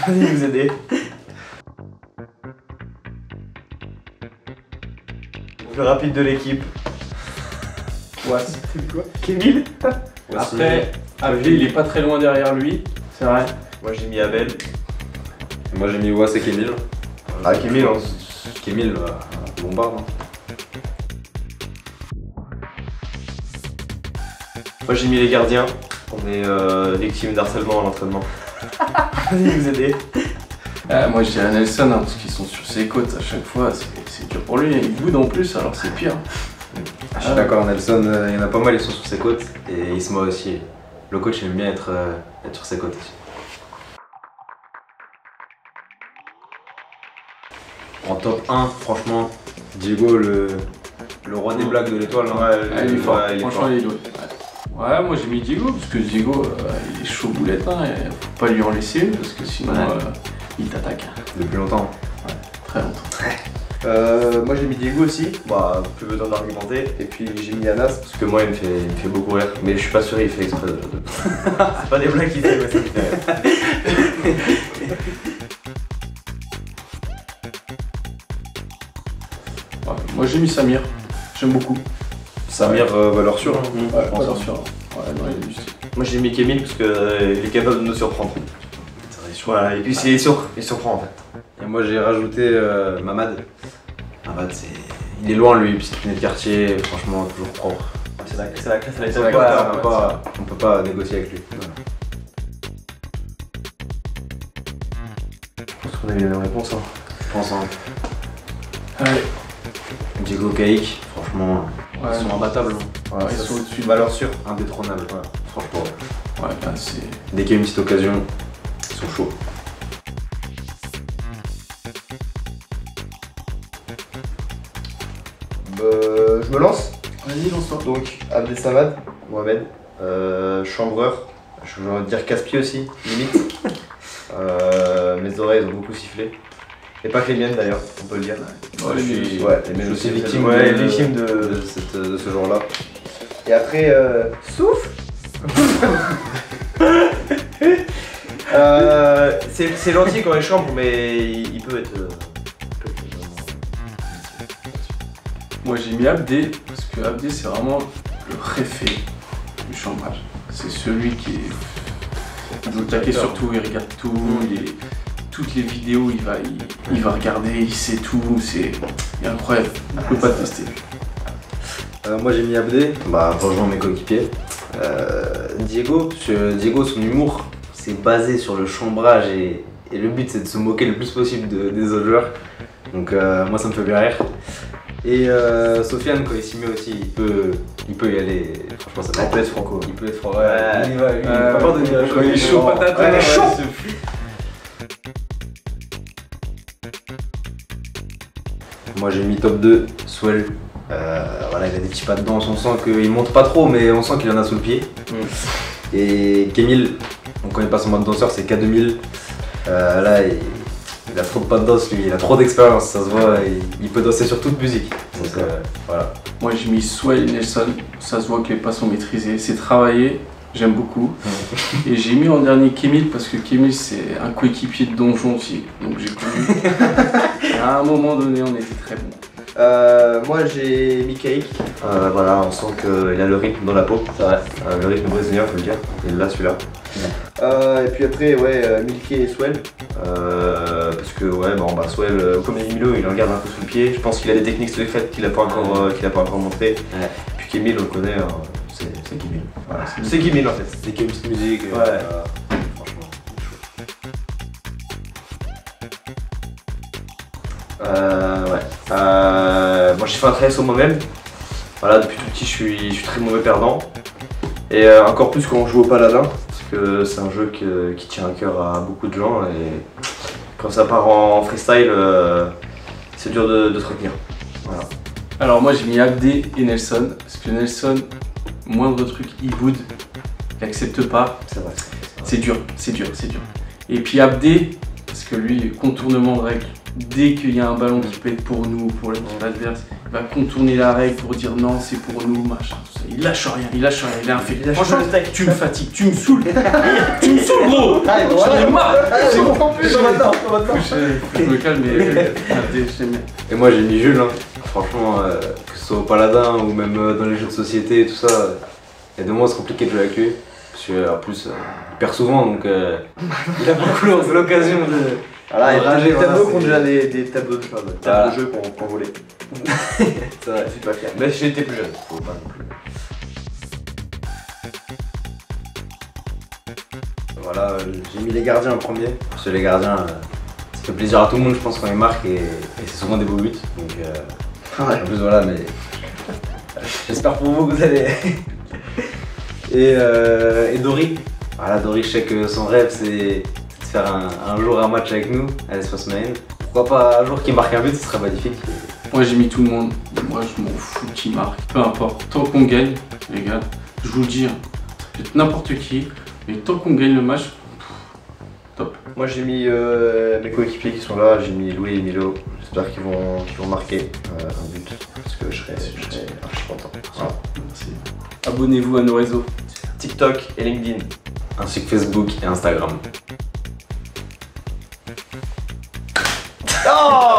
Allez vous aider. Le plus rapide de l'équipe. Was. Quoi? Kémil. Après, Abdé il est pas très loin derrière lui. C'est vrai. Moi j'ai mis Abel. Moi j'ai mis Was et Kémil. Ah Kémil, Kémil, bombarde. Hein. Moi j'ai mis les gardiens. On est victime d'harcèlement à l'entraînement. Allez vous aider. Moi je dirais Nelson hein, parce qu'ils sont sur ses côtes à chaque fois, c'est dur pour lui, il boude en plus alors c'est pire. Je suis d'accord, Nelson, il y en a pas mal, ils sont sur ses côtes et il se moque aussi. Le coach aime bien être sur ses côtes aussi. En top 1, franchement, Diego, le roi des blagues de l'étoile. Hein. Ouais, il est fort, il est franchement fort. il est doué. Ouais, moi j'ai mis Diego parce que Diego il est chaud boulette, hein, et faut pas lui en laisser une parce que sinon il t'attaque. Depuis longtemps. Ouais, très longtemps. Moi j'ai mis Diego aussi, bah plus besoin d'argumenter. Et puis j'ai mis Anas parce que moi il me fait beaucoup rire. Mais je suis pas sûr il fait exprès de... C'est pas des blagues qu'il fait, mais ça me fait rire. Ouais, moi j'ai mis Samir, j'aime beaucoup. Samir, valeur sûre. Hein. Ouais, je pense sûr. Ouais, non, il est du style. Moi j'ai mis Kémil parce qu'il est capable de nous surprendre. Voilà, et puis il surprend en fait. Et moi j'ai rajouté Mamad. Mamad, il est loin lui, discipliné de quartier, franchement toujours propre. C'est la classe à C'est vrai qu'on peut pas négocier avec lui. Voilà. Je pense qu'on a eu la même réponse. Hein. Je pense hein. Allez. Diego Caïc, franchement, Ouais, ils sont imbattables. Ouais, ils ça, sont au-dessus. Valeur sûre, indétrônable. Ouais. Franchement, Ouais, là c'est. dès qu'il y a une petite occasion, ils sont chauds. Je me lance. Vas-y, lance-toi. Donc Abdessamad, Mohamed, Chambreur, je vais dire casse-pied aussi, limite. Mes oreilles ont beaucoup sifflé. Et pas que les miennes d'ailleurs, on peut le dire. Ouais, je les suis, miennes. ouais, Je suis victime victime de... de ce jour-là. Et après, souffle. C'est gentil quand il chambre, mais il peut être... Moi j'ai mis Abdé, parce que Abdé c'est vraiment le préfet du chambrage. C'est celui qui est au taquet sur tout, il regarde tout, toutes les vidéos il va regarder, il sait tout, c'est incroyable, on peut pas tester. Moi j'ai mis Abdé, bah rejoins mes coéquipiers. Diego, son humour, c'est basé sur le chambrage et le but c'est de se moquer le plus possible des autres joueurs. Donc moi ça me fait bien rire. Et Sofiane quand il s'y met aussi, il peut y aller, franchement ça Il peut être franco. Il peut être franco, ouais. Il y va, lui, il a pas peur de dire Quand il est chaud patate, Ouais, il est chaud. Moi j'ai mis top 2, Swell. Voilà, il a des petits pas de danse, on sent qu'il monte pas trop, mais on sent qu'il en a sous le pied. Et Kémil, on connaît pas son mode danseur, c'est K2000. Là, il a trop de pas de danse, lui, il a trop d'expérience, ça se voit, il peut danser sur toute musique. Donc voilà. Moi j'ai mis Swell et Nelson, ça se voit que les pas sont maîtrisés, c'est travaillé, j'aime beaucoup. Et j'ai mis en dernier Kémil parce que Kémil c'est un coéquipier de donjon aussi, donc j'ai connu. À un moment donné on était très bons. Moi j'ai mis Caïc. Voilà, on sent qu'il a le rythme dans la peau, c'est vrai. Le rythme brésilien, faut le dire. Il est là celui-là. Et puis après, ouais, Milky et Swell. Parce que, ouais, bon, bah, Swell, comme dit Milo, il en garde un peu sous le pied. Je pense qu'il a des techniques secrètes qu'il a pas encore montré. Ouais. Puis Kémil, on le connaît, c'est Kémil. Voilà, c'est Kémil en fait. C'est Kémil musique. Ouais. Franchement. Moi j'ai fait un travail sur moi-même. Voilà, depuis tout petit je suis très mauvais perdant. Et encore plus quand on joue au paladin, parce que c'est un jeu qui tient à cœur à beaucoup de gens et quand ça part en freestyle, c'est dur de se retenir. Voilà. Alors moi j'ai mis Abdé et Nelson, parce que Nelson, moindre truc, il boude, il accepte pas. C'est vrai. C'est dur. Et puis Abdé, parce que lui, contournement de règle, dès qu'il y a un ballon qui peut être pour nous ou pour l'équipe adverse, il va contourner la règle pour dire non, c'est pour nous, machin, tout ça. Il lâche rien, il est inférieur. Franchement, tu me fatigues, tu me saoules. Tu me saoules, gros. J'en ai marre. C'est bon. Je me calme, mais Abdé, j'aime bien. Et moi j'ai mis Jules, hein. Franchement, que ce soit au Paladin ou même dans les jeux de société et tout ça, il y a des moments c'est compliqué de jouer avec lui. Parce qu'en plus, il perd souvent donc il a beaucoup l'occasion de. Voilà, il y a rager, des tableaux voilà, qui ont c'est- déjà des tableaux de jeu Voilà. qu'on volait. C'est vrai. Je suis pas fier. Mais j'étais plus jeune, faut pas non plus. Voilà, j'ai mis les gardiens en premier. Parce que les gardiens, ça fait plaisir à tout le monde, je pense, quand ils marquent et c'est souvent des beaux buts. Donc, en plus, voilà, mais j'espère pour vous que vous allez. et Dory. Voilà, Dory, je sais que son rêve, c'est de faire un jour un match avec nous à l'Espace Maine. Pourquoi pas un jour qu'il marque un but, ce serait magnifique. Moi j'ai mis tout le monde, moi je m'en fous qui marque, peu importe. Tant qu'on gagne, les gars, je vous le dis, ça peut être n'importe qui, mais tant qu'on gagne le match, top. Moi j'ai mis mes coéquipiers qui sont là, j'ai mis Louis et Milo. J'espère qu'ils vont marquer un but. Parce que je serais archi content. Voilà. Merci. Abonnez-vous à nos réseaux. TikTok et LinkedIn. Ainsi que Facebook et Instagram. Oh